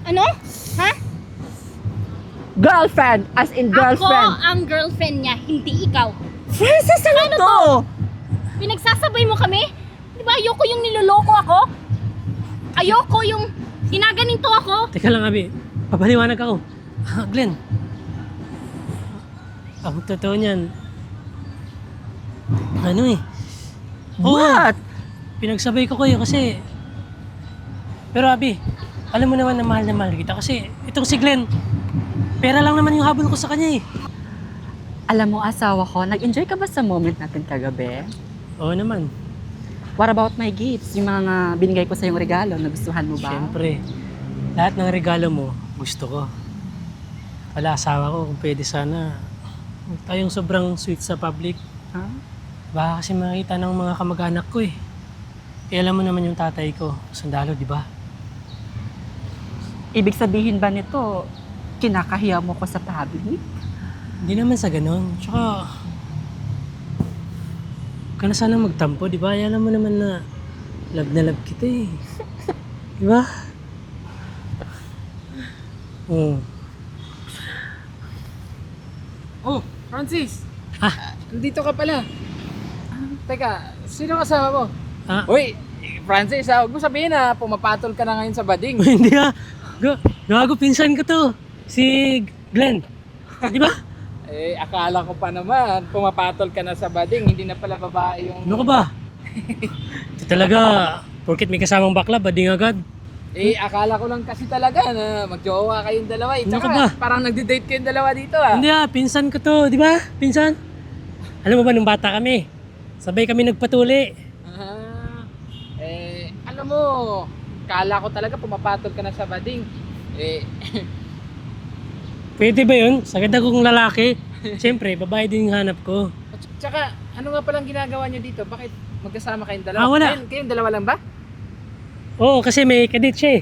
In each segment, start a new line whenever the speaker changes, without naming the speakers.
Ano? Ha?
Girlfriend, as in girlfriend.
Ako ang girlfriend niya, hindi ikaw.
Francis, ano
Ano
to?
Pinagsasabay mo kami? Di ba ayoko yung niloloko ako? Ayoko yung ginaganito ako?
Teka lang, Abi. Papaliwanag ako. Glenn. Ang totoo niyan. Ano eh. Oo,
What?
pinagsabay ko kayo kasi... Pero Abi, alam mo naman na mahal kita kasi itong si Glenn, pera lang naman yung habol ko sa kanya eh.
Alam mo, asawa ko, nag-enjoy ka ba sa moment natin kagabi?
Oo naman.
What about my gifts? Yung mga binigay ko sa yung regalo, nagustuhan mo ba?
Siyempre, lahat ng regalo mo, gusto ko. Wala, asawa ko, kung pwede sana, huwag tayong sobrang sweet sa public.
Ha?
Baka kasi makita ng mga kamag-anak ko eh. Eh, alam mo naman yung tatay ko, sundalo, di ba?
Ibig sabihin ba nito, kinakahiya mo ko sa public?
Hindi naman sa ganon. Tsaka, huwag ka na sana magtampo, di ba? Eh, alam mo naman na love kita eh. Di ba? Oo.
Oh, Francis!
Ah.
Nandito ka pala. Teka, sino kasama mo?
Ah,
Uy, Francis, huwag mo sabihin na pumapatol ka na ngayon sa bading.
hindi ah. Gago, pinsan ko to. Si Glenn. Di ba?
Eh, akala ko pa naman, pumapatol ka na sa bading, hindi na pala babae yung...
Ano ka ba? Ito talaga, porket may kasamang bakla, bading agad.
Eh, akala ko lang kasi talaga na mag-jowa kayong dalawa. Eh.
Ano
Tsaka,
ka ba?
parang nagde-date kayong dalawa dito ah.
Hindi pinsan ko to, di ba? Pinsan. Alam mo ba, nung bata kami, sabay kami nagpatuli.
Alam mo, akala ko talaga pumapatol ka na sa bading. Eh,
Pwede ba yun? Sa ganda kong lalaki. Siyempre, babae din yung hanap ko.
tsaka, ano nga palang ginagawa niyo dito? Bakit magkasama kayong dalawa?
Ah, wala.
Kayong dalawa lang ba?
Oo, kasi may kadit siya eh.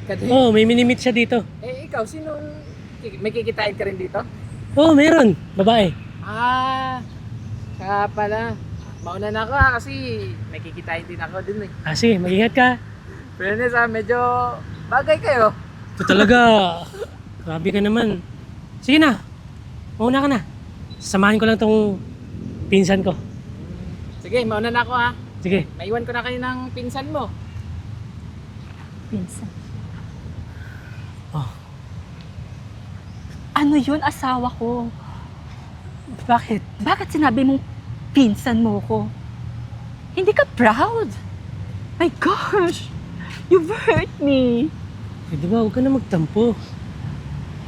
Kad-
Oo, may minimit siya dito.
Eh, ikaw, may kikitain ka rin dito?
Oo, meron. Babae.
Ah, kaya pala. Mauna na ako kasi may kikitain din ako dun eh.
Sige, mag-ingat ka.
Fairness medyo bagay kayo.
Ito talaga. Grabe ka naman. Sige na. Mauna ka na. Samahan ko lang tong pinsan ko.
Sige, mauna na ako ha.
Sige.
Maiwan ko na kayo ng pinsan mo.
Pinsan.
Oh.
Ano yun, asawa ko?
Bakit?
Bakit sinabi mong pinsan mo ko? Hindi ka proud? My gosh! You've hurt me!
Eh, di ba, huwag ka na magtampo.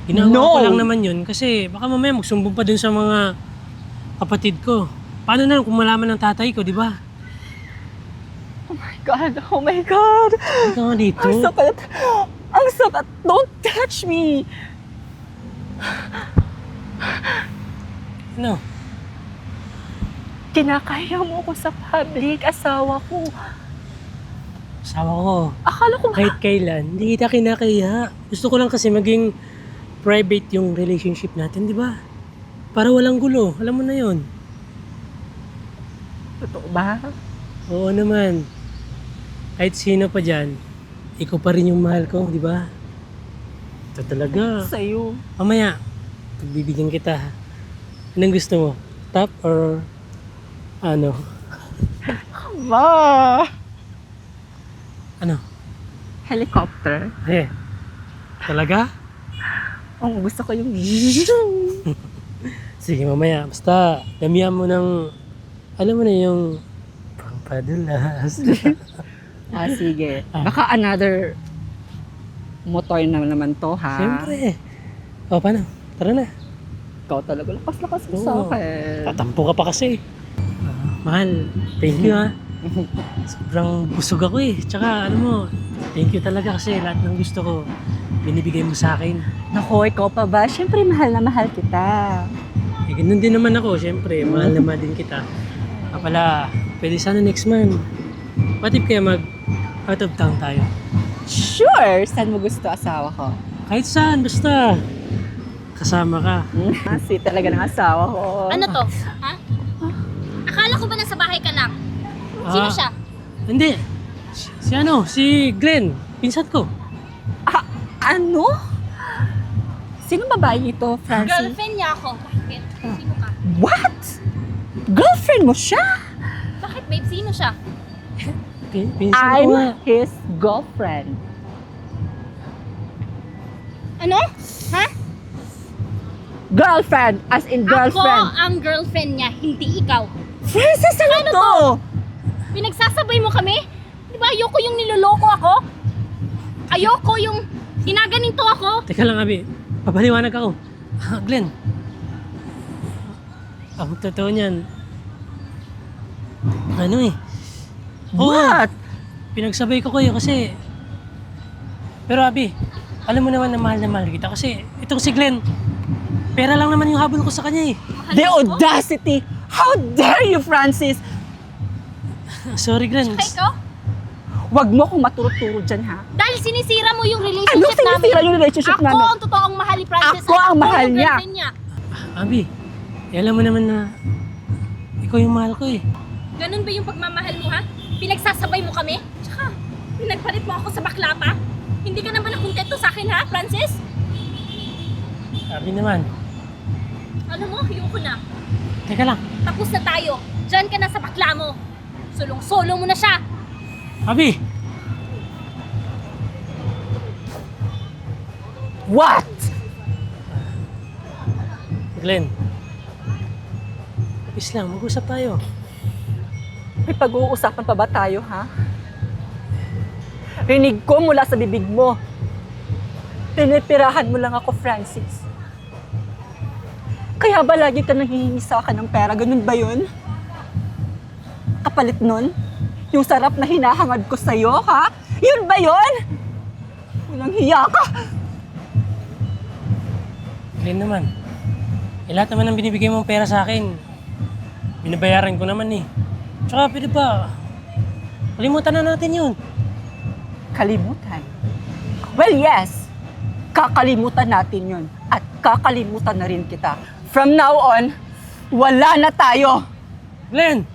Ginagawa ko lang naman yun kasi baka mamaya magsumbong pa dun sa mga kapatid ko. Paano na kung malaman ng tatay ko, di ba?
Oh my God! Oh my God!
Hindi ka nga dito.
Ang sakit! Ang sakit! Don't touch me!
Ano?
Kinakaya mo ko sa public, asawa ko.
Asawa ko.
Akala ko
Kahit kailan, hindi kita kinakaya. Gusto ko lang kasi maging private yung relationship natin, di ba? Para walang gulo. Alam mo na yon.
totoo ba?
Oo naman. Kahit sino pa dyan, ikaw pa rin yung mahal ko, di ba? Ito talaga.
Sa'yo.
Mamaya, pagbibigyan kita. Anong gusto mo? Top or ano?
Ba?
Ano?
Helicopter.
Eh, talaga?
Oh, gusto ko yung...
Sige, mamaya. Basta, damihan mo ng, alam mo na yung pampadulas.
Sige. Baka another motor na naman to, ha?
Siyempre. O, paano? Tara na.
Ikaw talaga. Lakas-lakas mo sa
Oo.
akin.
Tatampo ka pa kasi. Mahal, thank you ha. Sobrang busog ako eh. Tsaka, ano mo, thank you talaga kasi lahat ng gusto ko, binibigay mo sa akin.
Naku, ikaw pa ba? Siyempre, mahal na mahal kita.
Eh, ganun din naman ako, syempre. Mahal na mahal din kita. Pala, pwede sana next month. What if kaya out of town tayo?
Sure! Saan mo gusto asawa ko?
Kahit saan, basta. Kasama ka.
Sweet talaga ng asawa ko.
Ano to? Ha? Akala ko ba nasa bahay ka lang? Sino siya?
Hindi. Si ano, si Glenn. Pinsan ko.
Ah, Ano? Sino babae ito, Francie?
Girlfriend niya ako. Bakit? Sino ka?
What? Girlfriend mo siya?
Bakit, babe? Sino siya?
Pinsan ko nga.
I'm his girlfriend.
Ano? Ha?
Girlfriend, as in girlfriend.
Ako ang girlfriend niya, hindi ikaw.
Francis, ano to?
Pinagsasabay mo kami? Di ba ayoko yung niloloko ako? Ayoko yung ginaganinto ako?
Teka lang, Abi. Papaliwanag ako. Glenn. Ang totoo niyan. Ano eh. Oo,
What?
pinagsabay ko kayo kasi... Pero Abi, alam mo naman na mahal kita kasi itong si Glenn, pera lang naman yung habol ko sa kanya eh.
Mahal
The
mo ako?
audacity! How dare you, Francis?
Sorry Glenn.
Tsaka ikaw?
Huwag mo akong maturo-turo dyan, ha?
Dahil sinisira mo yung
Ano
relationship namin.
sinisira yung relationship
Ako
namin?
ang totoong mahal ni Francis.
Ako ang mahal
yung
niya.
girlfriend niya.
Abi, alam mo naman na ikaw yung mahal ko eh.
Ganun ba yung pagmamahal mo, ha? Pinagsasabay mo kami? Tsaka, pinagpalit mo ako sa bakla pa? Hindi ka naman nakontento sa akin, ha, Francis?
Abi naman.
Alam mo, ayoko na.
Teka lang.
Tapos na tayo. Diyan ka na sa bakla mo. Sulong-solo mo na siya.
Abi!
What?
Glenn. Tapos lang, mag-usap tayo.
May pag-uusapan pa ba tayo, ha? Rinig ko mula sa bibig mo. Tinitirahan mo lang ako, Francis. Kaya ba lagi ka nanghihingi sa akin ng pera? Ganun ba yun? Kapalit nun? Yung sarap na hinahangad ko sa'yo, ha? Yun ba yun? Walang hiya ka!
Glenn naman. Lahat naman ng binibigay mong pera sa akin, binabayaran ko naman eh. Tsaka pwede ba, kalimutan na natin yun.
Kalimutan? Well, yes. Kakalimutan natin yun. At kakalimutan na rin kita. From now on, wala na tayo.
Glenn!